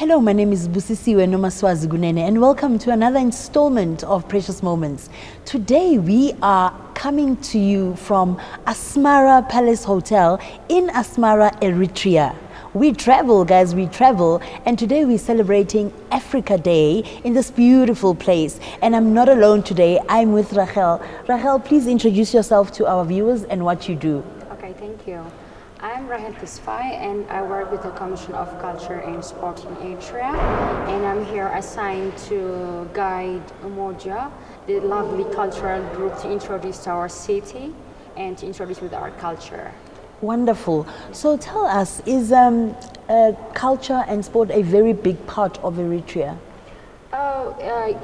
Hello, my name is Busisiwe Nomaswazi Gunene, and welcome to another installment of Precious Moments. Today we are coming to you from Asmara Palace Hotel in Asmara, Eritrea. We travel, guys, we travel, and today we're celebrating Africa Day in this beautiful place. And I'm not alone today, I'm with Rachel. Rachel, please introduce yourself to our viewers and what you do. Okay, thank you. I'm Rahel Tisfai and I work with the Commission of Culture and Sport in Eritrea, and I'm here assigned to guide Umoja, the lovely cultural group, to introduce our city and to introduce with our culture. Wonderful. So tell us, is culture and sport a very big part of Eritrea?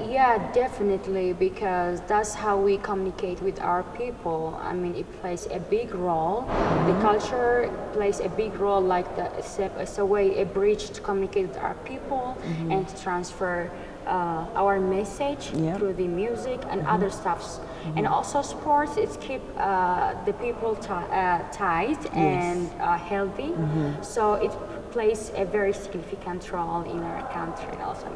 Yeah, definitely, because that's how we communicate with our people. I mean, it plays a big role. The culture plays a big role, like it's a way, a bridge to communicate with our people and to transfer our message through the music and other stuffs. And also sports, it's keep the people tight and healthy. So it plays a very significant role in our country also.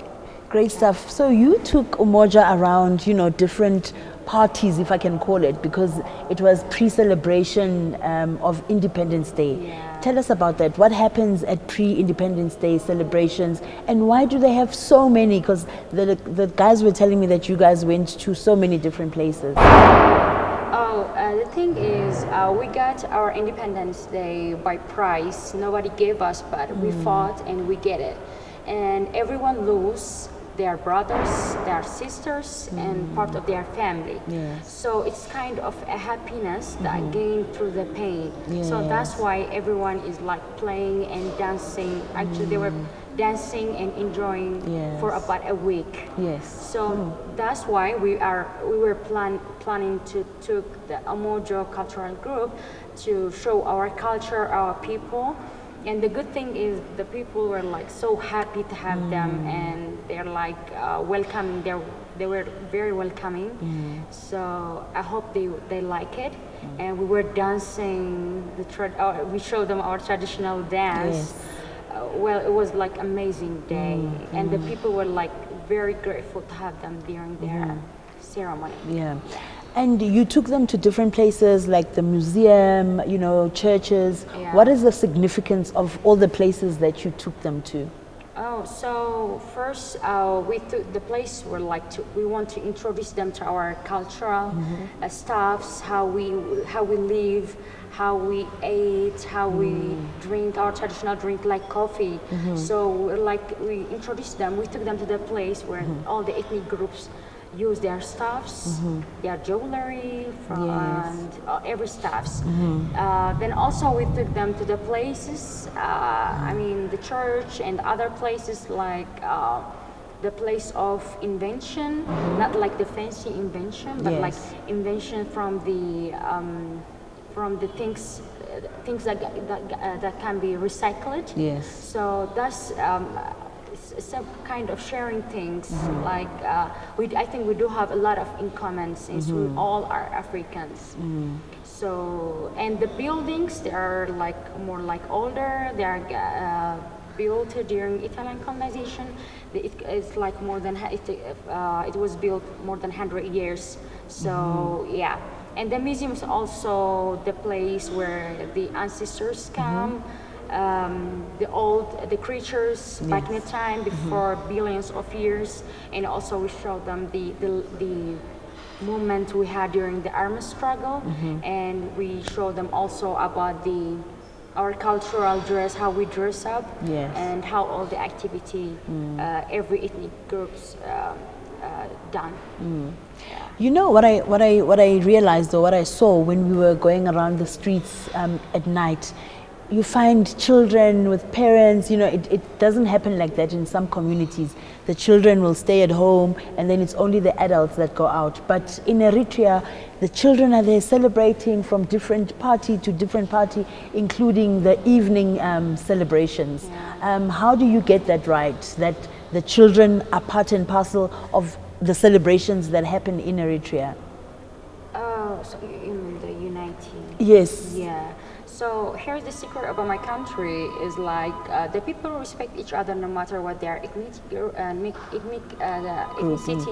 Great stuff. So you took Umoja around, different parties, if I can call it, because it was pre-celebration of Independence Day. Yeah. Tell us about that. What happens at pre-Independence Day celebrations, and why do they have so many? Because the guys were telling me that you guys went to so many different places. The thing is, we got our Independence Day by prize. Nobody gave us, but we fought and we get it. And everyone lose their brothers, their sisters, and part of their family. Yes. So it's kind of a happiness that gained through the pain. So that's why everyone is like playing and dancing. Actually, they were dancing and enjoying for about a week. Yes. So that's why we were planning to took the Umoja cultural group to show our culture, our people. And the good thing is the people were like so happy to have them, and they're like welcoming. They were very welcoming. So I hope they like it. And we were dancing. We showed them our traditional dance. Yes. Well, it was like amazing day, and the people were like very grateful to have them during their ceremony. Yeah. And you took them to different places like the museum, churches. Yeah. What is the significance of all the places that you took them to? Oh, so first we took the place where we want to introduce them to our cultural stuffs, how we live, how we ate, how we drink our traditional drink like coffee. So we introduced them. We took them to the place where all the ethnic groups use their stuffs, their jewelry, and every stuffs. Then also we took them to the places, the church and other places like the place of invention, not like the fancy invention, but like invention from the things that can be recycled. Yes. So that's some kind of sharing things. Like I think we do have a lot of in common since we all are Africans. So, and the buildings, they are like more like older. They are built during Italian colonization. It's like more than it was built more than 100 years. So yeah, and the museum is also the place where the ancestors come. The creatures back in the time before billions of years, and also we show them the movement we had during the army struggle, and we show them also about our cultural dress, how we dress up, and how all the activity every ethnic groups done. What I realized, or what I saw when we were going around the streets at night, you find children with parents. It doesn't happen like that in some communities. The children will stay at home and then it's only the adults that go out. But in Eritrea, the children are there celebrating from different party to different party, including the evening celebrations. How do you get that right, that the children are part and parcel of the celebrations that happen in Eritrea? So you mean the uniting? Yes. Yeah. So So here's the secret about my country is like the people respect each other no matter what their ethnicity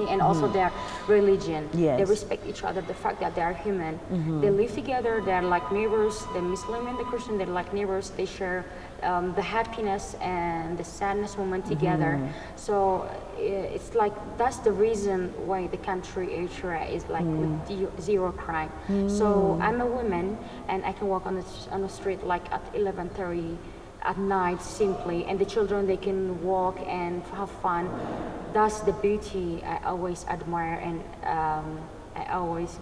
and also their religion. Yes. They respect each other, the fact that they are human. They live together, they're like neighbors. The Muslim and the Christian, they're like neighbors. They share the happiness and the sadness moment together. So it's like that's the reason why the country Eritrea is like with zero crime. So I'm a woman and I can walk on the street like at 11:30 at night simply, and the children they can walk and have fun. That's the beauty I always admire, and I always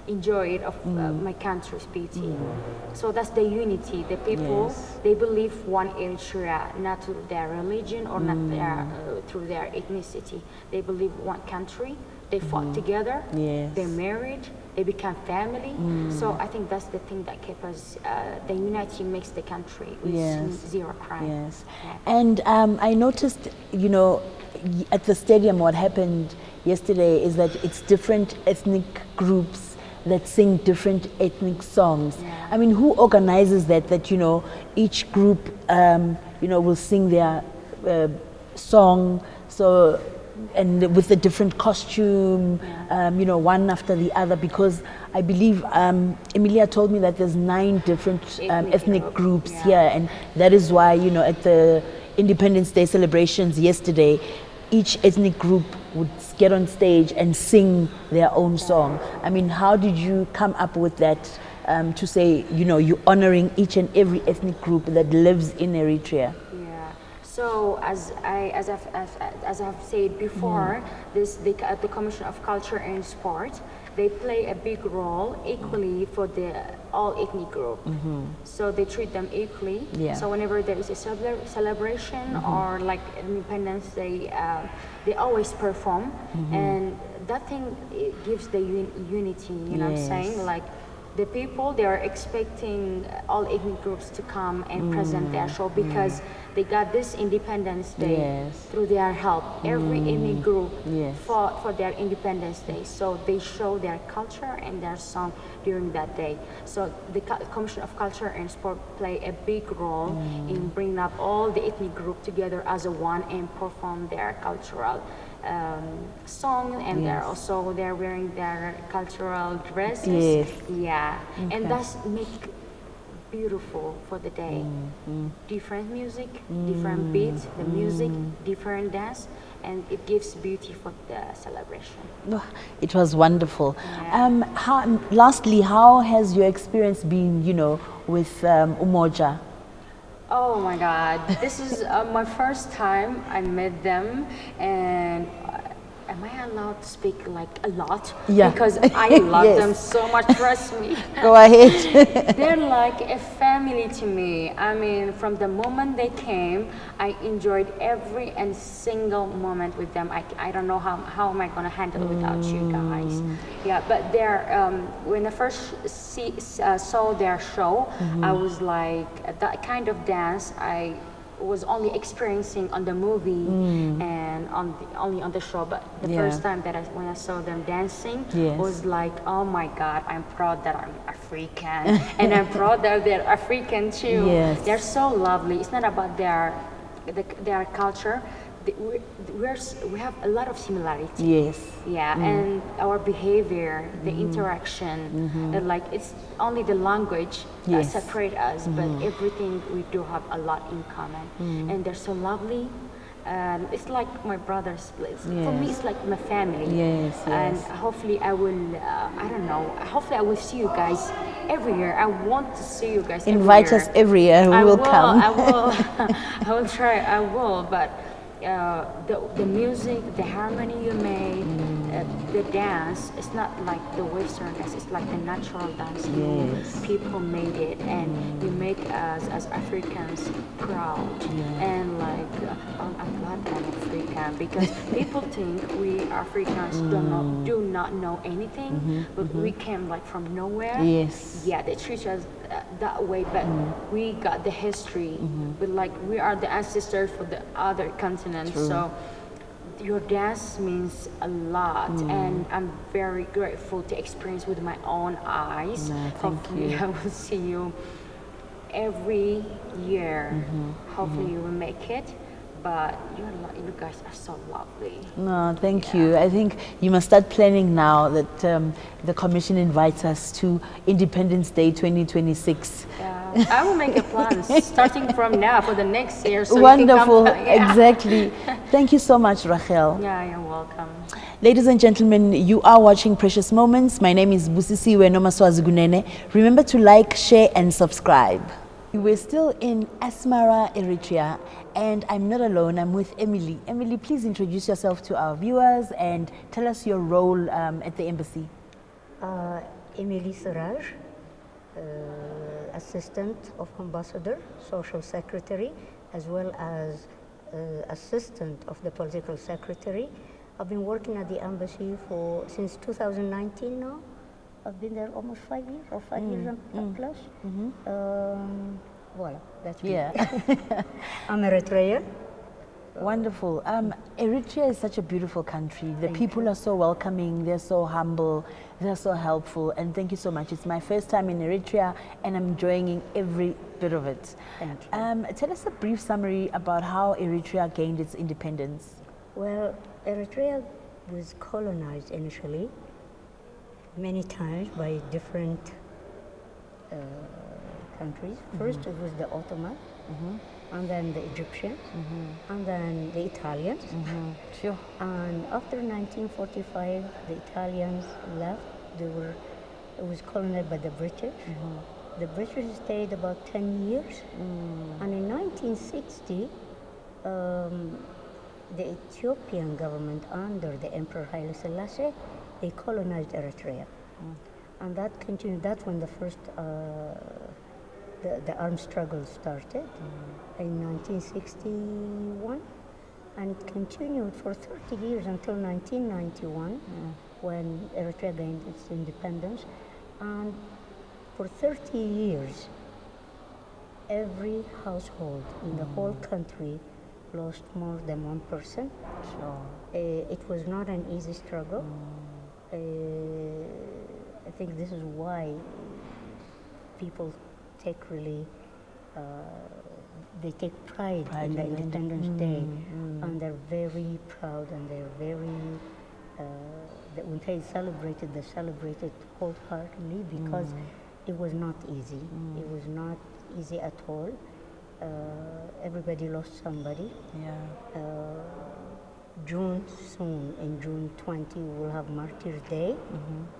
enjoy it of my country's beauty. So that's the unity. The people they believe one Eritrea, not through their religion or not through their ethnicity. They believe one country. They fought together. Yes. They married. They become family. So I think that's the thing that keeps us. The unity makes the country with zero crime. Yes. Yeah. And I noticed, at the stadium, what happened yesterday is that it's different ethnic groups that sing different ethnic songs. Yeah. I mean, who organizes that? That each group, will sing their song. So, and with a different costume, one after the other. Because I believe Emilia told me that there's 9 different ethnic groups here, and that is why at the Independence Day celebrations yesterday, each ethnic group would get on stage and sing their own song. I mean, how did you come up with that to say, you're honoring each and every ethnic group that lives in Eritrea? Yeah. So as I've said before, the Commission of Culture and Sport, they play a big role equally for the all ethnic group. So they treat them equally. Yeah. So whenever there is a celebration or like Independence Day, they always perform, and that thing it gives the unity. You know what I'm saying? Like the people, they are expecting all ethnic groups to come and present their show because they got this Independence Day through their help. Every ethnic group fought for their Independence Day, so they show their culture and their song during that day. So the Commission of Culture and Sport play a big role in bringing up all the ethnic group together as a one and perform their cultural song, and they're wearing their cultural dresses. And that's make beautiful for the day. Different music, different beats, the music, different dance, and it gives beauty for the celebration. Oh, it was wonderful. Lastly, how has your experience been, with Umoja? Oh my God, this is my first time I met them, and am I allowed to speak like a lot? Yeah. Because I love them so much, trust me. Go ahead. They're like a family to me. I mean, from the moment they came, I enjoyed every and single moment with them. I don't know how am I going to handle it without you guys. Yeah, but when I first saw their show, I was like, that kind of dance I was only experiencing on the movie and only on the show, but the first time that when I saw them dancing was like, oh my God, I'm proud that I'm African and I'm proud that they're African too. They're so lovely. It's not about their culture. We have a lot of similarities. And our behavior, the interaction, and like it's only the language that separate us, but everything we do have a lot in common, and they're so lovely. It's like my brothers. For me, it's like my family. And hopefully I will, I don't know, hopefully I will see you guys every year. I want to see you guys Invite us every year. We will come. I will. I will try. I will. But the music, the harmony you made, the dance, it's not like the Western dance, it's like the natural dance. People made it, and you make us as Africans proud. And like, I'm glad I'm African, because people think we Africans do not know anything, but we came like from nowhere. Yeah, they treat us that way, but we got the history, but like we are the ancestors for the other continents. So your dance means a lot, and I'm very grateful to experience with my own eyes. Hopefully I will see you every year. Hopefully you will make it. But you guys are so lovely. No, thank you. I think you must start planning now that the commission invites us to Independence Day 2026. Yeah, I will make a plan starting from now for the next year. So Wonderful, you can come, yeah. exactly. Thank you so much, Rachel. Yeah, you're welcome. Ladies and gentlemen, you are watching Precious Moments. My name is Busisi Wenomaswazi Gunene. Remember to like, share, and subscribe. We're still in Asmara, Eritrea, and I'm not alone. I'm with Emily. Emily, please introduce yourself to our viewers and tell us your role at the embassy. Emily Siraj, Assistant of Ambassador, Social Secretary, as well as Assistant of the Political Secretary. I've been working at the embassy since 2019 now. I've been there almost 5 years, or 5 years and plus. Voila, that's me. Yeah. I'm Eritrean. Wonderful. Eritrea is such a beautiful country. The people are so welcoming, they're so humble, they're so helpful, and thank you so much. It's my first time in Eritrea, and I'm enjoying every bit of it. Thank you. Tell us a brief summary about how Eritrea gained its independence. Well, Eritrea was colonized initially many times by different countries. First it was the Ottoman, and then the Egyptians, and then the Italians. Sure. And after 1945, the Italians left. It was colonized by the British. The British stayed about 10 years. And in 1960, the Ethiopian government under the Emperor Haile Selassie, they colonized Eritrea. And that continued. That's when the first the armed struggle started in 1961, and it continued for 30 years until 1991, when Eritrea gained its independence. And for 30 years, every household in the whole country lost more than one person. Sure. It was not an easy struggle. I think this is why people take they take pride in the Independence Day, and they're very proud, and they're very that when they celebrated wholeheartedly, because it was not easy. It was not easy at all. Everybody lost somebody. Yeah. Soon, in June 20, we'll have Martyrs' Day.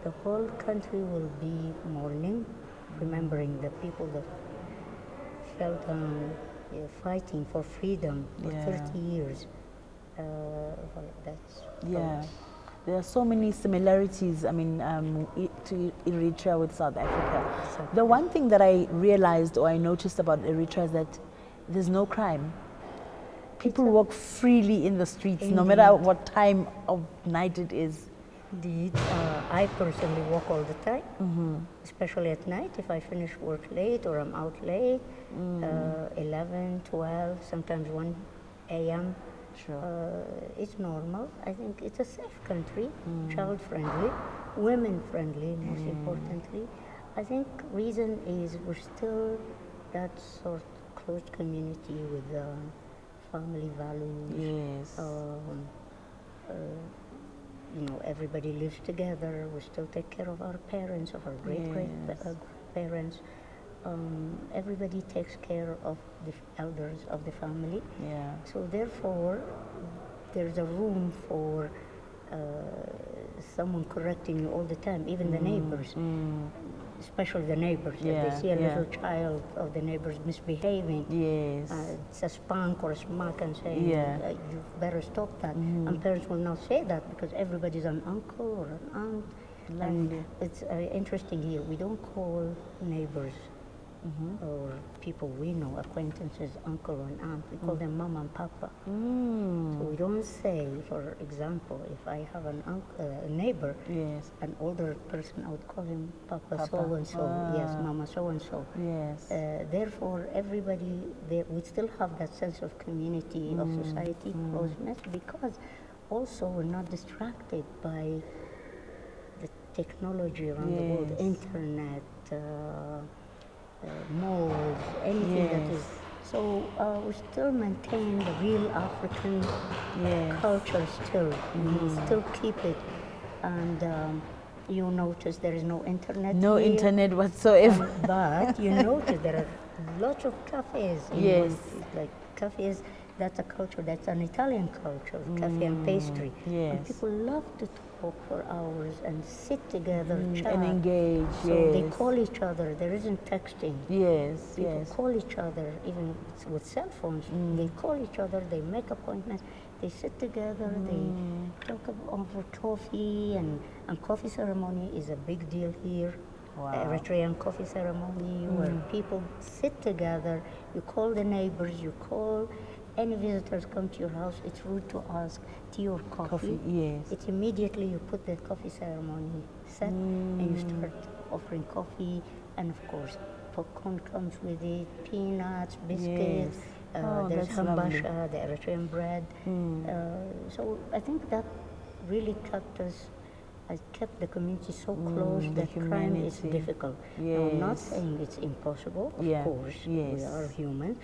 The whole country will be mourning, remembering the people that fell down fighting for freedom for 30 years. That's Yeah. There are so many similarities, I mean, to Eritrea with South Africa. Exactly. The one thing that I realized or I noticed about Eritrea is that there's no crime. People walk freely in the streets, no matter what time of night it is. Indeed. I personally walk all the time, especially at night. If I finish work late or I'm out late, 11, 12, sometimes 1 a.m. Sure. It's normal. I think it's a safe country, child-friendly, women-friendly, most importantly. I think reason is we're still that sort of close community with family values. Yes. Everybody lives together. We still take care of our parents, of our great-great-parents. Everybody takes care of the elders of the family. Yeah. So therefore, there's a room for someone correcting you all the time, even the neighbors, especially the neighbors. If they see a little child of the neighbors misbehaving, it's a spank or a smack and say, you better stop that. And parents will not say that because everybody's an uncle or an aunt. And it's interesting here. We don't call neighbors or people we know, acquaintances, uncle and aunt. We call them mama and papa. So we don't say, for example, if I have a neighbor, an older person, I would call him papa so and so, yes, mama so and so. Yes. Therefore, everybody, we still have that sense of community, of society, closeness, because also we're not distracted by the technology around the world, internet, malls, anything that is. So we still maintain the real African culture still. We still keep it. And you notice there is no internet No here. internet whatsoever. But you notice there are lots of cafes. Yes. Like cafes, that's a culture, that's an Italian culture, cafe and pastry. Yes. And people love to talk for hours and sit together, chat. And engage, So they call each other, there isn't texting. Yes, People call each other, even with cell phones. They call each other, they make appointments, they sit together, they talk over coffee, and coffee ceremony is a big deal here. Wow. Eritrean coffee ceremony where people sit together, you call the neighbors, you call any visitors come to your house, it's rude to ask tea or coffee. Yes. It's immediately you put the coffee ceremony set and you start offering coffee, and of course popcorn comes with it, peanuts, biscuits. There's that's lovely. hambasha, the Eritrean bread. So I think that really kept us. I kept the community so close that crime is difficult. Now, I'm not saying it's impossible, of course, we are human,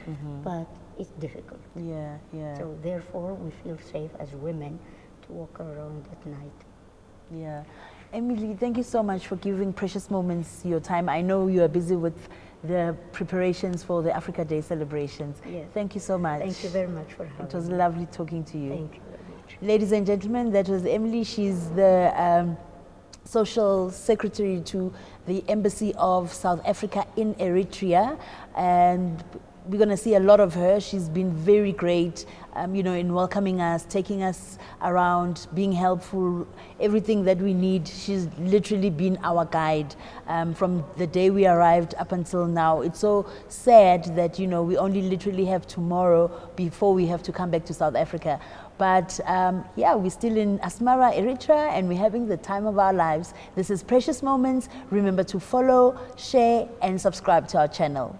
but it's difficult. So therefore, we feel safe as women to walk around at night. Emily, thank you so much for giving Precious Moments your time. I know you are busy with the preparations for the Africa Day celebrations. Yes. Thank you so much. Thank you very much for having me. It was lovely talking to you. Thank you very much. Ladies and gentlemen, that was Emily. She's the social secretary to the Embassy of South Africa in Eritrea, and we're going to see a lot of her. She's been very great, in welcoming us, taking us around, being helpful, everything that we need. She's literally been our guide from the day we arrived up until now. It's so sad that, we only literally have tomorrow before we have to come back to South Africa. But we're still in Asmara, Eritrea, and we're having the time of our lives. This is Precious Moments. Remember to follow, share, and subscribe to our channel.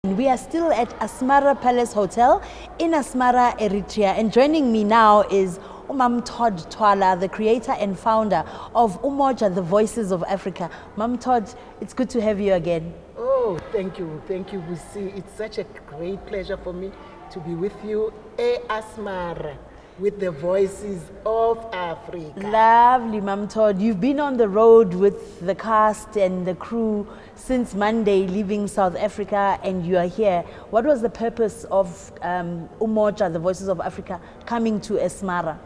We are still at Asmara Palace Hotel in Asmara, Eritrea, and joining me now is Mam Todd Twala, the creator and founder of Umoja, the Voices of Africa. Mam Todd, it's good to have you again. Oh, thank you, Busi. It's such a great pleasure for me to be with you, Asmara, with the Voices of Africa. Lovely, Mam Todd. You've been on the road with the cast and the crew since Monday, leaving South Africa, and you are here. What was the purpose of Umoja, the Voices of Africa, coming to Asmara?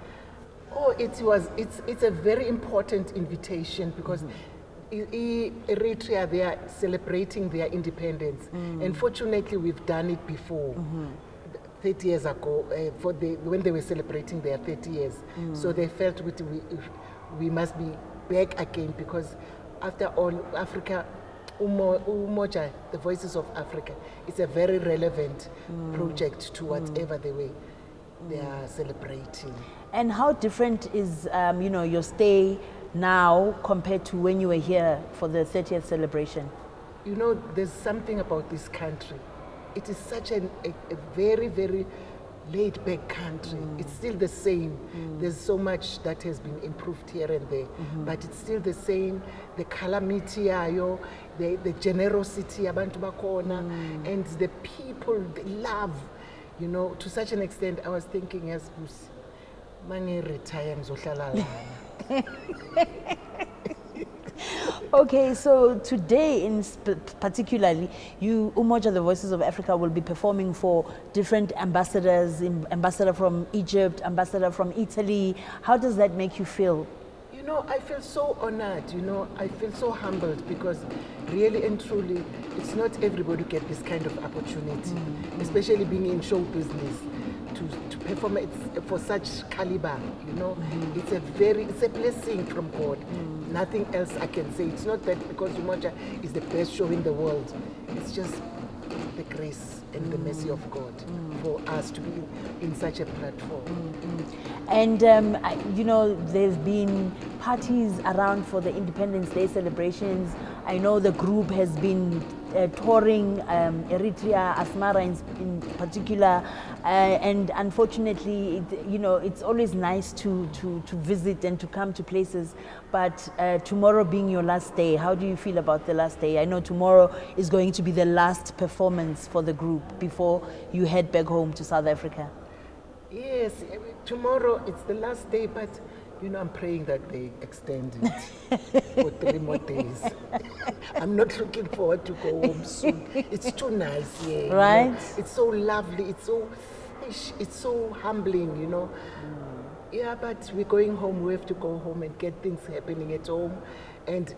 Oh, it's a very important invitation because Eritrea, they are celebrating their independence. And fortunately, we've done it before. 30 years ago, when they were celebrating their 30 years. So they felt we must be back again, because after all, Africa, Umoja, the Voices of Africa, is a very relevant project to whatever they are celebrating. And how different is your stay now compared to when you were here for the 30th celebration? There's something about this country. It is such a very, very laid-back country. It's still the same. There's so much that has been improved here and there, but it's still the same. The calamity, the generosity, abantu bakona, and the people, the love, to such an extent. I was thinking, as many retire. Okay, so today particularly, Umoja, the Voices of Africa, will be performing for different ambassadors, ambassador from Egypt, ambassador from Italy. How does that make you feel? I feel so honored, I feel so humbled, because really and truly, it's not everybody who gets this kind of opportunity, especially being in show business, to perform it for such caliber, it's a blessing from God. Nothing else I can say. It's not that because Umoja is the best show in the world. It's just the grace and the mercy of God for us to be in such a platform. And there's been parties around for the Independence Day celebrations. I know the group has been touring Eritrea, Asmara in particular, and unfortunately, it's always nice to visit and to come to places. But tomorrow being your last day, how do you feel about the last day? I know tomorrow is going to be the last performance for the group before you head back home to South Africa. Yes, tomorrow it's the last day, but I'm praying that they extend it for 3 more days. I'm not looking forward to go home soon. It's too nice here. Right? It's so lovely. It's so humbling, Yeah, but we're going home. We have to go home and get things happening at home. And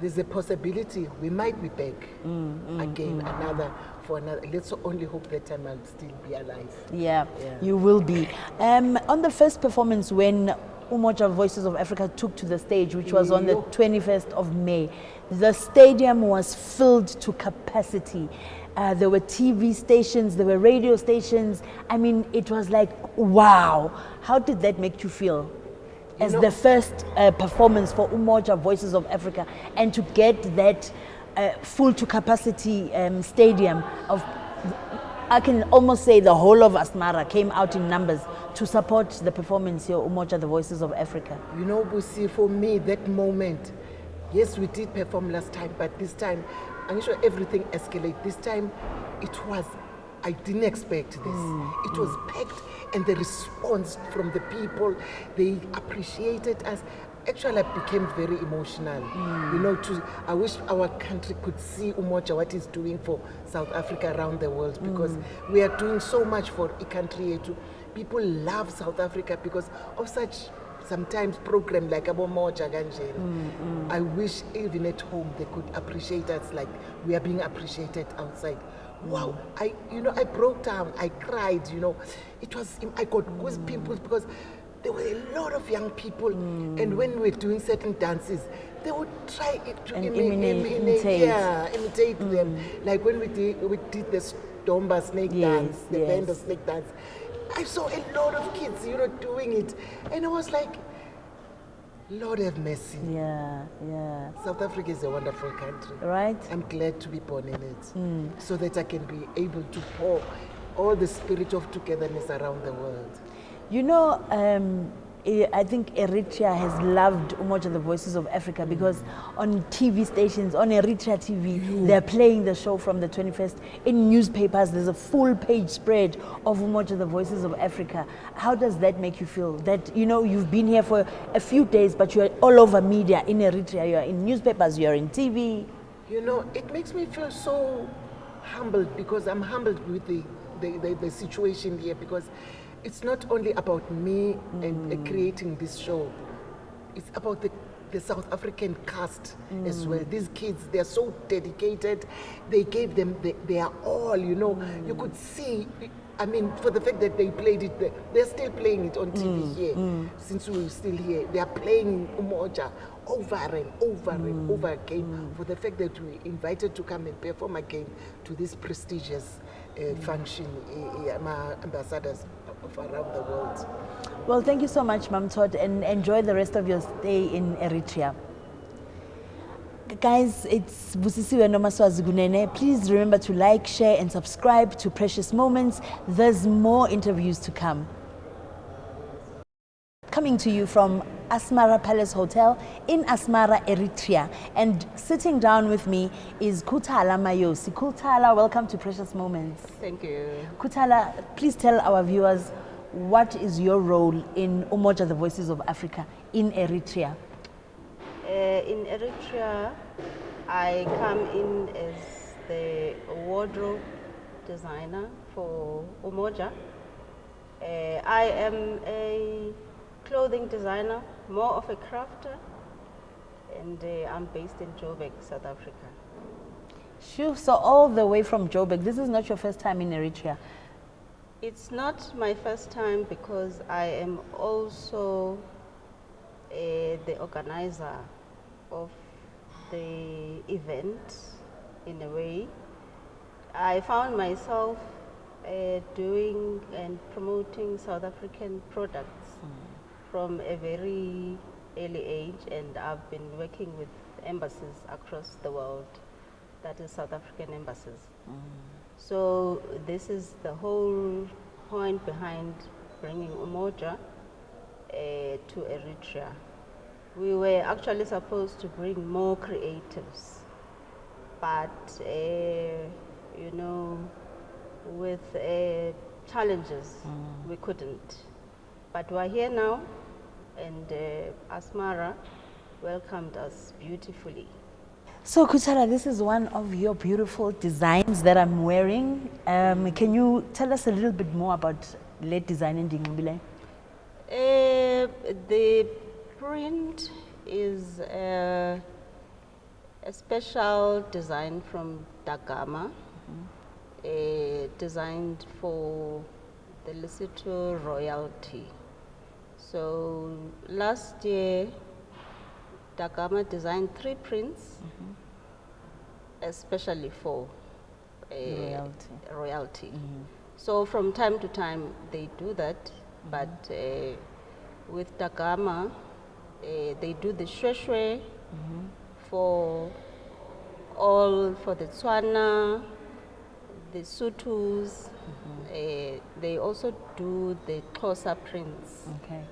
there's a possibility we might be back again, for another. Let's only hope that time I'll still be alive. Yeah, you will be. On the first performance, when Umoja Voices of Africa took to the stage, which was on the 21st of May, the stadium was filled to capacity. There were TV stations, there were radio stations. I mean, it was like, wow. How did that make you feel? As the first performance for Umoja Voices of Africa, and to get that full to capacity stadium of, I can almost say the whole of Asmara came out in numbers to support the performance here, Umoja, the Voices of Africa. Busi, for me, that moment, yes, we did perform last time, but this time, I'm sure everything escalated. This time, I didn't expect this. It was packed, and the response from the people, they appreciated us. Actually, I became very emotional. I wish our country could see Umoja, what he's doing for South Africa around the world, because we are doing so much for a country here too. People love South Africa because of such sometimes program like Umoja Ganjeni. I wish even at home they could appreciate us like we are being appreciated outside. Wow, I broke down, I cried, I got goosebumps because there were a lot of young people, and when we were doing certain dances, they would try to imitate them. Like when we did the Stomba snake dance, the Venda snake dance, I saw a lot of kids, doing it, and I was like, Lord have mercy. Yeah. South Africa is a wonderful country. Right. I'm glad to be born in it, so that I can be able to pour all the spirit of togetherness around the world. I think Eritrea has loved Umoja, the Voices of Africa, because on TV stations, on Eritrea TV, they're playing the show from the 21st. In newspapers, there's a full page spread of Umoja, the Voices of Africa. How does that make you feel? That, you've been here for a few days, but you're all over media in Eritrea. You're in newspapers, you're in TV. It makes me feel so humbled, because I'm humbled with the situation here, because it's not only about me and creating this show. It's about the South African cast as well. These kids, they're so dedicated. They gave them their all, You could see, for the fact that they played it, they're still playing it on TV here. Since we're still here, they are playing Umoja over and over and over again, for the fact that we invited to come and perform again to this prestigious function, my ambassadors of around the world. Well, thank you so much, Mam Todd, and enjoy the rest of your stay in Eritrea. Guys, it's Busisiwe Nomaswazi Gunene. Please remember to like, share, and subscribe to Precious Moments. There's more interviews to come. Coming to you from Asmara Palace Hotel in Asmara, Eritrea. And sitting down with me is Kuthala Mayosi. Kuthala, welcome to Precious Moments. Thank you. Kuthala, please tell our viewers, what is your role in Umoja, the Voices of Africa in Eritrea? In Eritrea, I come in as the wardrobe designer for Umoja. I am a clothing designer, more of a crafter, and I'm based in Joburg, South Africa. Sure, so all the way from Joburg. This is not your first time in Eritrea? It's not my first time, because I am also the organizer of the event, in a way. I found myself doing and promoting South African products from a very early age, and I've been working with embassies across the world that is South African embassies. So this is the whole point behind bringing Umoja to Eritrea. We were actually supposed to bring more creatives, but you know, with challenges, we couldn't. But we're here now, and Asmara welcomed us beautifully. So Kuthala, this is one of your beautiful designs that I'm wearing. Can you tell us a little bit more about lead design in Dingubile? The print is a special design from Dagama, designed for the Lesotho royalty. So last year, Dagama designed 3 prints, especially for royalty. So from time to time they do that, but with Dagama, they do the shweshwe for the Tswana, the Sutus. They also do the Xhosa prints. Okay.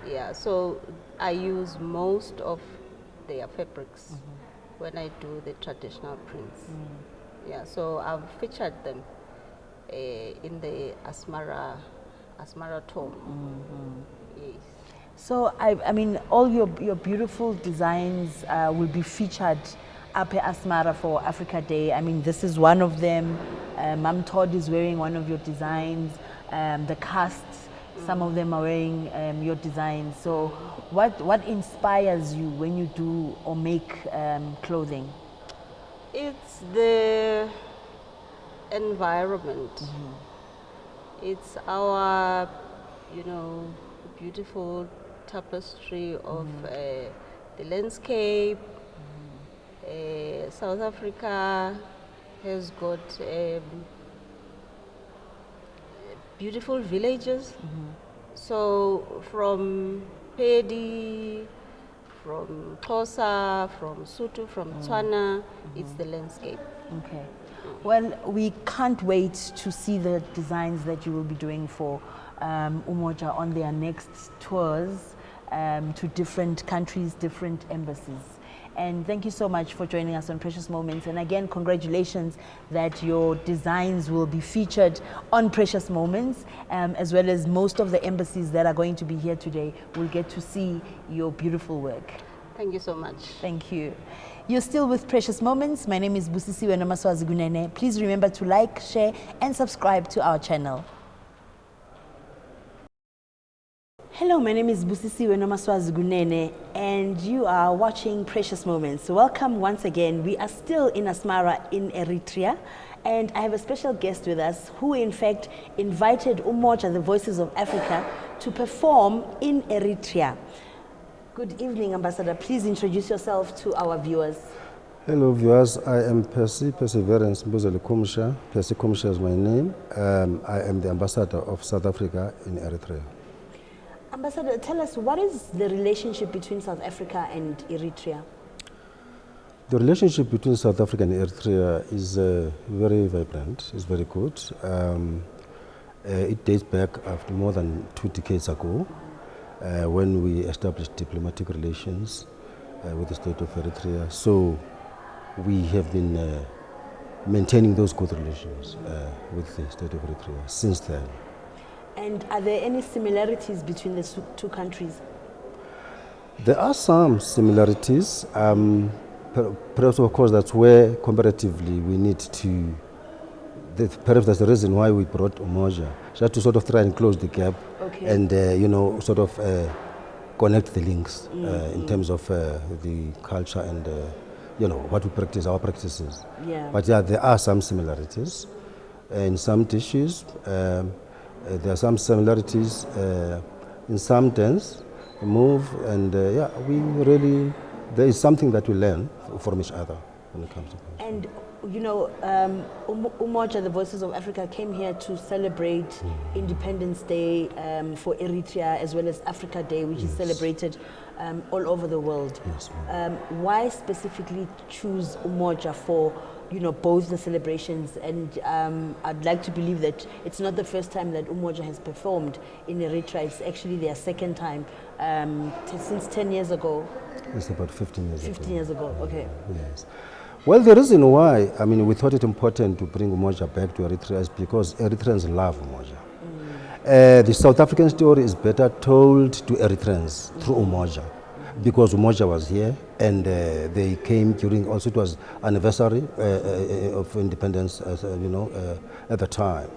Yeah, so I use most of their fabrics when I do the traditional prints. Yeah, so I've featured them in the Asmara tour. Yes. So I mean, all your beautiful designs will be featured up at Asmara for Africa Day. I mean, this is one of them. Mam Todd is wearing one of your designs. The casts, some of them are wearing your designs. So what inspires you when you do or make clothing? It's the environment. It's our, you know, beautiful tapestry of the landscape. South Africa has got beautiful villages. So from Pedi, from Xhosa, from Sutu, from Tswana, it's the landscape. Okay. Well, we can't wait to see the designs that you will be doing for Umoja on their next tours to different countries, different embassies. And thank you so much for joining us on Precious Moments. And again, congratulations that your designs will be featured on Precious Moments, as well as most of the embassies that are going to be here today will get to see your beautiful work. Thank you so much. Thank you. You're still with Precious Moments. My name is Busisiwe Nomaswazi Gunene. Please remember to like, share, and subscribe to our channel. Hello, my name is Busisiwe Nomaswazi Gunene, and you are watching Precious Moments. Welcome once again. We are still in Asmara in Eritrea, and I have a special guest with us who in fact invited Umoja, the Voices of Africa, to perform in Eritrea. Good evening, Ambassador. Please introduce yourself to our viewers. Hello viewers, I am Perseverance Mbuzeli Kumsha. Percy Kumsha is my name. I am the Ambassador of South Africa in Eritrea. Ambassador, tell us, what is the relationship between South Africa and Eritrea? The relationship between South Africa and Eritrea is very vibrant, it's very good. It dates back after more than 2 decades ago when we established diplomatic relations with the state of Eritrea. So we have been maintaining those good relations with the state of Eritrea since then. And are there any similarities between the two countries? There are some similarities. Perhaps, of course, that's where comparatively we need to, perhaps that's the reason why we brought Umoja, just to sort of try and close the gap and, you know, sort of connect the links in terms of the culture and, you know, what we practice, our practices. Yeah. But yeah, there are some similarities in some dishes. There are some similarities in some dance, move, and yeah, we really, there is something that we learn from each other when it comes to culture. And you know, Umoja, the Voices of Africa, came here to celebrate Independence Day for Eritrea, as well as Africa Day, which is celebrated all over the world. Yes, why specifically choose Umoja for both the celebrations, and I'd like to believe that it's not the first time that Umoja has performed in Eritrea. It's actually their second time since 10 years ago. It's about 15 years 15 years ago, okay. Yes. Well, the reason why, we thought it important to bring Umoja back to Eritrea is because Eritreans love Umoja. The South African story is better told to Eritreans through Umoja, because Umoja was here and they came during, also it was anniversary of independence, at the time.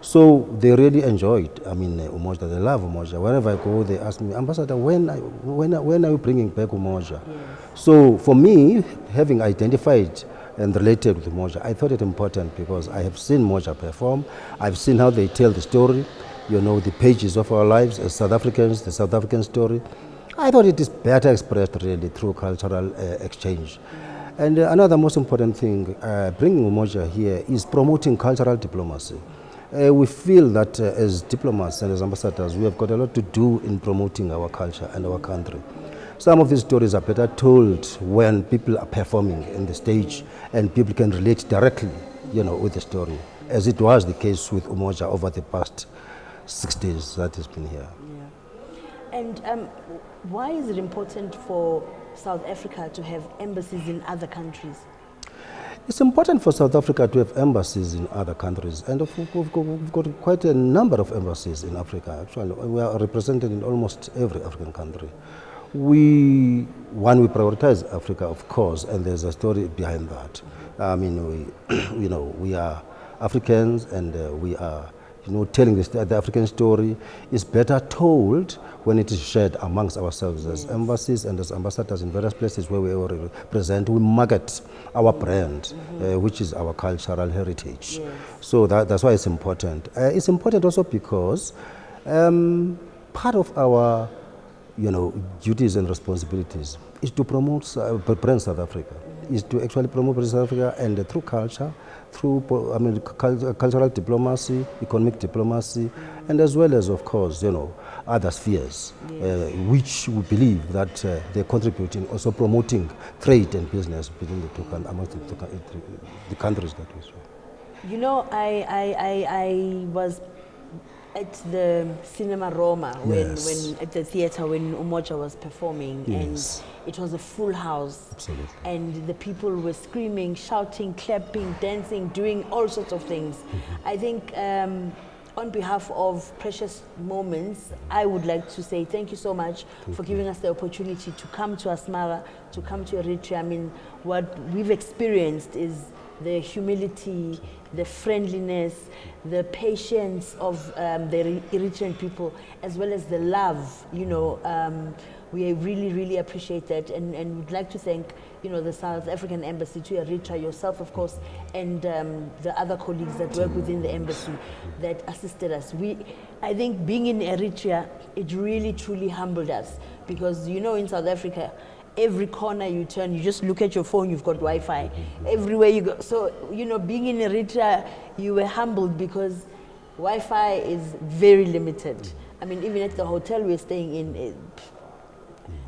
So they really enjoyed, Umoja. They love Umoja. Wherever I go, they ask me, Ambassador, when are you bringing back Umoja? Yes. So for me, having identified and related with Umoja, I thought it important because I have seen Umoja perform. I've seen how they tell the story, the pages of our lives as South Africans, the South African story. I thought it is better expressed really through cultural exchange. And another most important thing, bringing Umoja here is promoting cultural diplomacy. We feel that as diplomats and as ambassadors, we have got a lot to do in promoting our culture and our country. Some of these stories are better told when people are performing in the stage and people can relate directly, with the story, as it was the case with Umoja over the past 6 days that has been here. Yeah. And why is it important for South Africa to have embassies in other countries? It's important for South Africa to have embassies in other countries, and we've got quite a number of embassies in Africa. Actually, we are represented in almost every African country. We prioritize Africa, of course, and there's a story behind that. We are Africans, and we are, telling the African story is better told when it is shared amongst ourselves as embassies and as ambassadors in various places where we are present. We market our brand, which is our cultural heritage. Yes. So that's why it's important. It's important also because part of our duties and responsibilities is to promote brand South Africa, is to actually promote South Africa, and through culture, through cultural diplomacy, economic diplomacy, and as well as, of course, other spheres, which we believe that they contribute in also promoting trade and business between amongst the countries that we saw. I was at the Cinema Roma when at the theater when Umoja was performing, and it was a full house. Absolutely. And the people were screaming, shouting, clapping, dancing, doing all sorts of things. I think on behalf of Precious Moments, I would like to say thank you so much for giving us the opportunity to come to Asmara, to come to Eritrea. What we've experienced is the humility, the friendliness, the patience of the Eritrean people, as well as the love. We really, really appreciate that, and would like to thank, the South African Embassy to Eritrea, yourself, of course, and the other colleagues that work within the embassy that assisted us. I think being in Eritrea, it really, truly humbled us, because, in South Africa, every corner you turn, you just look at your phone, you've got Wi-Fi. Everywhere you go. So, being in Eritrea, you were humbled because Wi-Fi is very limited. Even at the hotel we're staying in,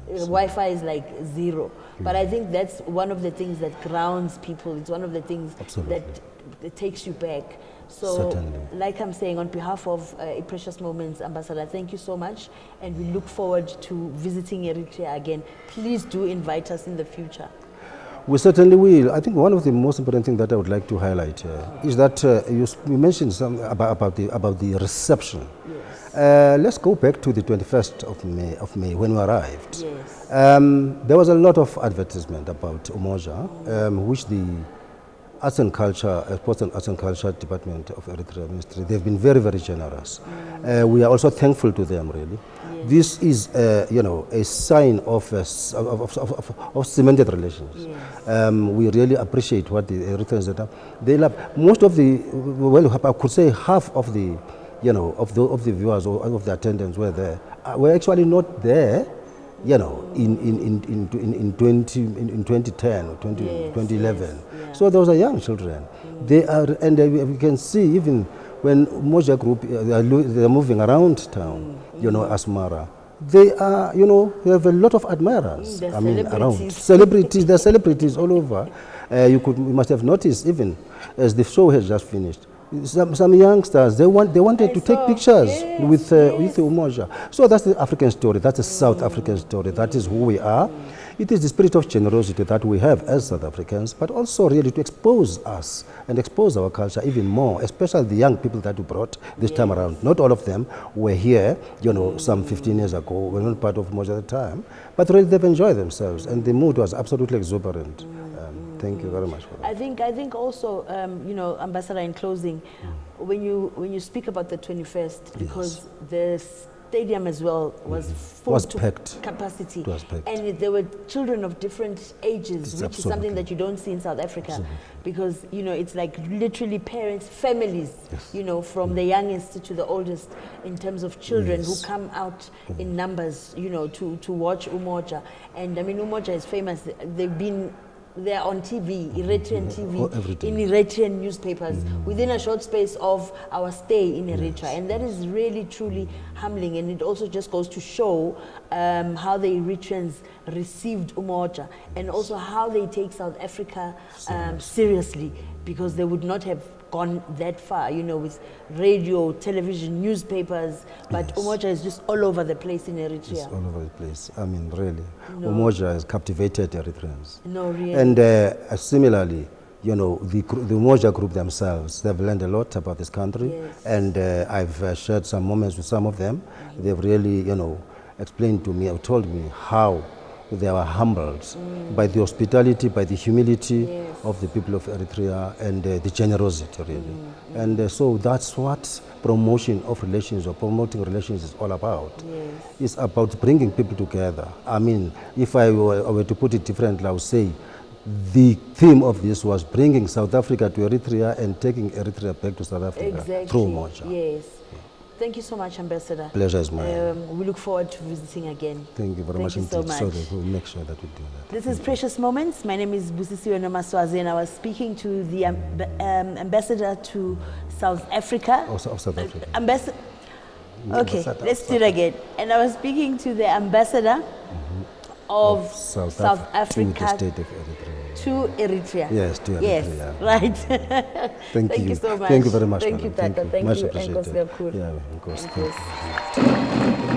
Wi-Fi is like zero. But I think that's one of the things that grounds people. It's one of the things that takes you back. So, like I'm saying, on behalf of Precious Moments, Ambassador, thank you so much, and we look forward to visiting Eritrea again. Please do invite us in the future. We certainly will. I think one of the most important things that I would like to highlight is that you mentioned something about the reception. Yes. Let's go back to the 21st of May when we arrived. Yes. There was a lot of advertisement about Umoja, which the Arts and Culture, Sports and Arts and Culture Department of Eritrea Ministry, they've been very, very generous. We are also thankful to them, really. Yes. This is, a sign of cemented relations. Yes. We really appreciate what the Eritreans have done. They love most of the, I could say half of the, of the viewers or of the attendants were there. Were actually not there. In 2010 or 2011. Yes. So those are young children. They are, and we can see even when Umoja Group they are moving around town, Asmara, they are, you know, you have a lot of admirers. They're around celebrities. There are celebrities all over. You must have noticed even as the show has just finished. Some youngsters they wanted to take pictures with Umoja. So that's the African story. That's the South African story. That is who we are. It is the spirit of generosity that we have as South Africans, but also really to expose us and expose our culture even more, especially the young people that we brought this time around. Not all of them were here, you know, some 15 years ago. Were not part of Umoja at the time, but really they've enjoyed themselves, and the mood was absolutely exuberant. Thank you very much for that. I think also, you know, Ambassador, in closing, when you speak about the 21st, because the stadium as well was full to packed. capacity. It was packed. And there were children of different ages, which is something that you don't see in South Africa. Absolutely. Because, you know, it's like literally parents, families, you know, from the youngest to the oldest, in terms of children who come out in numbers, you know, to watch Umoja. And I mean, Umoja is famous. They're on TV, Eritrean TV, in Eritrean newspapers, within a short space of our stay in Eritrea. And that is really, truly humbling. And it also just goes to show how the Eritreans received Umoja, and also how they take South Africa seriously, because they would not have gone that far, you know, with radio, television, newspapers, but Umoja is just all over the place in Eritrea. It's all over the place. I mean, really. Umoja has captivated Eritreans. No, really. And similarly, you know, the Umoja group themselves, they've learned a lot about this country. And I've shared some moments with some of them. They've really, you know, explained to me, or told me how they were humbled by the hospitality, by the humility of the people of Eritrea, and the generosity, really. And so that's what promotion of relations or promoting relations is all about. It's about bringing people together. I mean, if I were to put it differently, I would say the theme of this was bringing South Africa to Eritrea and taking Eritrea back to South Africa through Umoja. Yes. Thank you so much, Ambassador. Pleasure is mine. We look forward to visiting again. Thank you very much Thank you indeed. so much. So we'll make sure that we do that. This is Precious Moments. My name is Busisiwe Nomaswazi, and I was speaking to the ambassador to South Africa. Of South Africa. Okay, let's do it again. And I was speaking to the ambassador of South Africa to the state of Eritrea. To Eritrea. Yes, to Eritrea. Yes, right. Thank you so much. Thank you very much. Thank you, Tata. Thank Much you. appreciated. And Yeah, of course. Thank you.